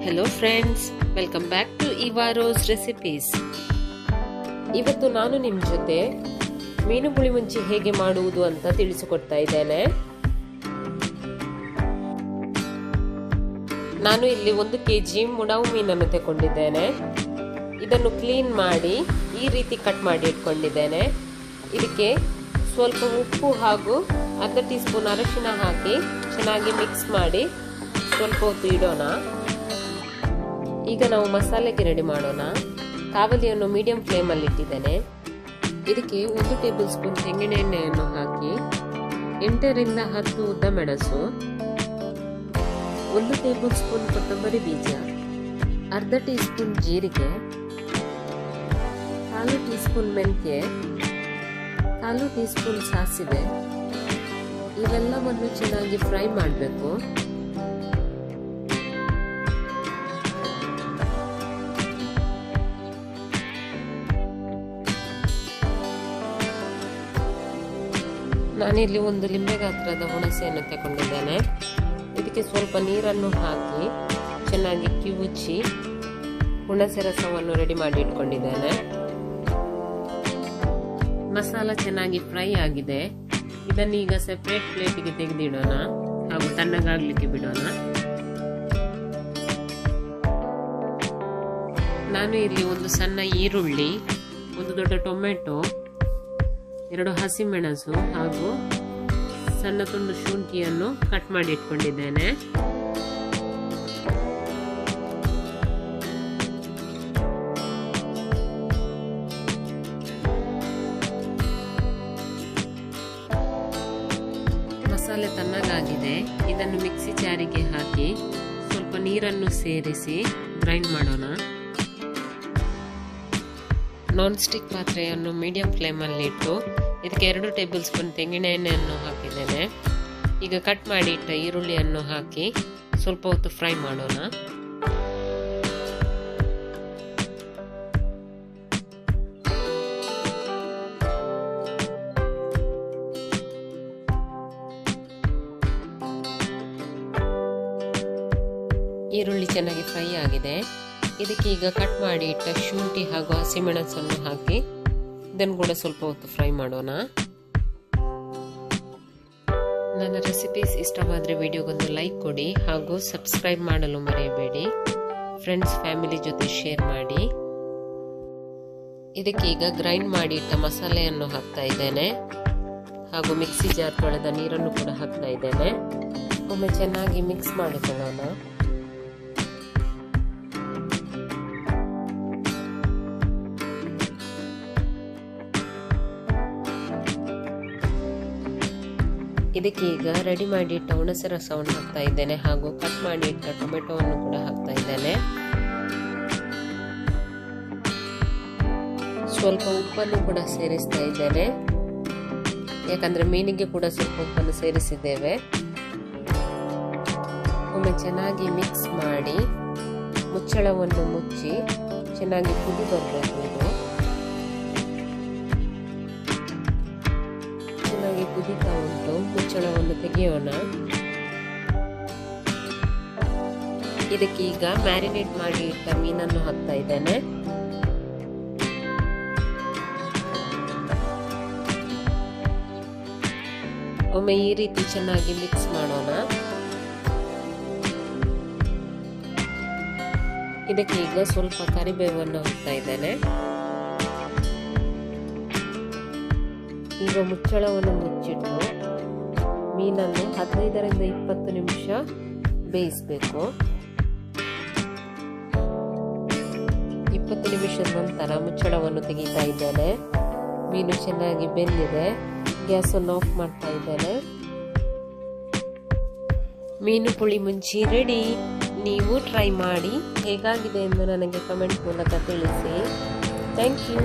Hello friends, welcome back to Evarose recipes. ಇವತ್ತು ನಾನು ನಿಮ್ಮ ಜೊತೆ ಮೀನು ಪುಳಿಮುಂಚಿ ಹೇಗೆ ಮಾಡುವುದು ಅಂತ ತಿಳಿಸಿಕೊಡ್ತಾ ಇದ್ದೇನೆ. ನಾನು ಇಲ್ಲಿ 1 kg ಮುಡಾವು ಮೀನನ್ನು ತಗೊಂಡಿದ್ದೇನೆ. ಇದನ್ನು ಕ್ಲೀನ್ ಮಾಡಿ ಈ ರೀತಿ ಕಟ್ ಮಾಡಿ ಇಟ್ಕೊಂಡಿದ್ದೇನೆ. ಇದಕ್ಕೆ ಸ್ವಲ್ಪ ಉಪ್ಪು ಹಾಗೂ ಅರ್ಧ ಟೀ ಸ್ಪೂನ್ ಅರಿಶಿನ ಹಾಕಿ ಚೆನ್ನಾಗಿ ಮಿಕ್ಸ್ ಮಾಡಿ ಸ್ವಲ್ಪ ಹೊತ್ತು ಇಡೋಣ. ಈಗ ನಾವು ಮಸಾಲೆಗೆ ರೆಡಿ ಮಾಡೋಣ. ಕಾವಲಿಯನ್ನು ಮೀಡಿಯಂ ಫ್ಲೇಮಲ್ಲಿ ಇಟ್ಟಿದ್ದೇನೆ. ಇದಕ್ಕೆ 1 ಟೇಬಲ್ ಸ್ಪೂನ್ ತೆಂಗಿನ ಎಣ್ಣೆಯನ್ನು ಹಾಕಿ 8 ರಿಂದ 10 ಉದ್ದ ಮೆಣಸು, 1 ಟೇಬಲ್ ಸ್ಪೂನ್ ಕೊತ್ತಂಬರಿ ಬೀಜ, ಅರ್ಧ ಟೀ ಸ್ಪೂನ್ ಜೀರಿಗೆ, 1/4 ಟೀ ಸ್ಪೂನ್ ಮೆಂತ್ಯ, 1/4 ಟೀ ಸ್ಪೂನ್ ಸಾಸಿವೆ ಇವೆಲ್ಲವನ್ನು ಚೆನ್ನಾಗಿ ಫ್ರೈ ಮಾಡಬೇಕು. ನಾನಿಲ್ಲಿ 1 ಲಿಂಬೆ ಗಾತ್ರದ ಹುಣಸೆಯನ್ನು ತಗೊಂಡಿದ್ದೇನೆ. ಇದಕ್ಕೆ ಸ್ವಲ್ಪ ನೀರನ್ನು ಹಾಕಿ ಚೆನ್ನಾಗಿ ಕಿವುಚಿ ಹುಣಸೆ ರಸವನ್ನು ರೆಡಿ ಮಾಡಿ ಇಟ್ಕೊಂಡಿದ್ದೇನೆ. ಮಸಾಲ ಚೆನ್ನಾಗಿ ಫ್ರೈ ಆಗಿದೆ. ಇದನ್ನು ಈಗ ಸೆಪರೇಟ್ ಪ್ಲೇಟಿಗೆ ತೆಗೆದಿಡೋಣ ಹಾಗೂ ತಣ್ಣಗಾಗ್ಲಿಕ್ಕೆ ಬಿಡೋಣ. ನಾನು ಇಲ್ಲಿ 1 ಸಣ್ಣ ಈರುಳ್ಳಿ, 1 ದೊಡ್ಡ ಟೊಮೆಟೊ, 2 ಹಸಿಮೆಣಸು ಹಾಗೂ ಸಣ್ಣ ತುಂಡು ಶುಂಠಿಯನ್ನು ಕಟ್ ಮಾಡಿ ಇಟ್ಕೊಂಡಿದ್ದೇನೆ. ಮಸಾಲೆ ತಣ್ಣಗಾಗಿದೆ. ಇದನ್ನು ಮಿಕ್ಸಿ ಜಾರಿಗೆ ಹಾಕಿ ಸ್ವಲ್ಪ ನೀರನ್ನು ಸೇರಿಸಿ ಗ್ರೈಂಡ್ ಮಾಡೋಣ. ನಾನ್ ಸ್ಟಿಕ್ ಪಾತ್ರೆಯನ್ನು ಮೀಡಿಯಂ ಫ್ಲೇಮಲ್ಲಿ ಇಟ್ಟು ಇದಕ್ಕೆ 2 ಟೇಬಲ್ ಸ್ಪೂನ್ ತೆಂಗಿನ ಎಣ್ಣೆಯನ್ನು ಹಾಕಿದ್ದೇನೆ. ಈಗ ಕಟ್ ಮಾಡಿ ಇಟ್ಟ ಈರುಳ್ಳಿಯನ್ನು ಹಾಕಿ ಸ್ವಲ್ಪ ಹೊತ್ತು ಫ್ರೈ ಮಾಡೋಣ. ಈರುಳ್ಳಿ ಚೆನ್ನಾಗಿ ಫ್ರೈ ಆಗಿದೆ. ಇದಕ್ಕೆ ಈಗ ಕಟ್ ಮಾಡಿ ಇಟ್ಟ ಶುಂಠಿ ಹಾಗೂ ಹಸಿಮೆಣಸನ್ನು ಹಾಕಿ ಇದನ್ನು ಕೂಡ ಸ್ವಲ್ಪ ಹೊತ್ತು ಫ್ರೈ ಮಾಡೋಣ. ನನ್ನ ರೆಸಿಪೀಸ್ ಇಷ್ಟವಾದರೆ ವಿಡಿಯೋಗೊಂದು ಲೈಕ್ ಕೊಡಿ ಹಾಗೂ ಸಬ್ಸ್ಕ್ರೈಬ್ ಮಾಡಲು ಮರೆಯಬೇಡಿ. ಫ್ರೆಂಡ್ಸ್ ಫ್ಯಾಮಿಲಿ ಜೊತೆ ಶೇರ್ ಮಾಡಿ. ಇದಕ್ಕೆ ಈಗ ಗ್ರೈಂಡ್ ಮಾಡಿ ಇಟ್ಟ ಮಸಾಲೆಯನ್ನು ಹಾಕ್ತಾ ಇದ್ದೇನೆ ಹಾಗೂ ಮಿಕ್ಸಿ ಜಾರ್ ತೊಳೆದ ನೀರನ್ನು ಕೂಡ ಹಾಕ್ತಾ ಇದ್ದೇನೆ. ಒಮ್ಮೆ ಚೆನ್ನಾಗಿ ಮಿಕ್ಸ್ ಮಾಡಿಕೊಳ್ಳೋಣ. ಇದಕ್ಕೆ ಈಗ ರೆಡಿ ಮಾಡಿ ಇಟ್ಟ ಹುಣಸೆ ರಸವನ್ನು ಹಾಕ್ತಾ ಇದ್ದೇನೆ ಹಾಗೂ ಕಟ್ ಮಾಡಿ ಇಟ್ಟ ಟೊಮೆಟೊವನ್ನು ಕೂಡ ಹಾಕ್ತಾ ಇದ್ದೇನೆ. ಸ್ವಲ್ಪ ಉಪ್ಪನ್ನು ಕೂಡ ಸೇರಿಸ್ತಾ ಇದ್ದೇನೆ, ಯಾಕಂದ್ರೆ ಮೀನಿಗೆ ಕೂಡ ಸ್ವಲ್ಪ ಉಪ್ಪನ್ನು ಸೇರಿಸಿದ್ದೇವೆ. ಒಮ್ಮೆ ಚೆನ್ನಾಗಿ ಮಿಕ್ಸ್ ಮಾಡಿ ಮುಚ್ಚಳವನ್ನು ಮುಚ್ಚಿ ಚೆನ್ನಾಗಿ ಕುದಿ ಬರಬೇಕು. ಇದು ಚೆನ್ನಾಗಿ ಕುದೀತಾ ಉಂಟು. ಮುಚ್ಚಳವನ್ನು ತೆಗೆಯೋಣ. ಇದಕ್ಕೆ ಈಗ ಮ್ಯಾರಿನೇಟ್ ಮಾಡಿ ಇಟ್ಟ ಮೀನನ್ನು ಹಾಕ್ತಾ ಇದ್ದೇನೆ. ಒಮ್ಮೆ ಈ ರೀತಿ ಚೆನ್ನಾಗಿ ಮಿಕ್ಸ್ ಮಾಡೋಣ. ಇದಕ್ಕೆ ಈಗ ಸ್ವಲ್ಪ ಕರಿಬೇವನ್ನು ಹಾಕ್ತಾ ಇದ್ದೇನೆ. ಈಗ ಮುಚ್ಚಳವನ್ನು ಮುಚ್ಚಿಟ್ಟು ಮೀನನ್ನು 15 ರಿಂದ 20 ನಿಮಿಷ ಬೇಯಿಸಬೇಕು. 20 ನಿಮಿಷದ ನಂತರ ಮುಚ್ಚಳವನ್ನು ತೆಗಿತಾ ಇದ್ದೇನೆ. ಮೀನು ಚೆನ್ನಾಗಿ ಬೆಂದಿದೆ. ಗ್ಯಾಸನ್ನು ಆಫ್ ಮಾಡ್ತಾ ಇದ್ದೇನೆ. ಮೀನು ಪುಳಿಮುಂಚಿ ರೆಡಿ. ನೀವು ಟ್ರೈ ಮಾಡಿ ಹೇಗಾಗಿದೆ ಎಂದು ನನಗೆ ಕಮೆಂಟ್ ಮೂಲಕ ತಿಳಿಸಿ. Thank you.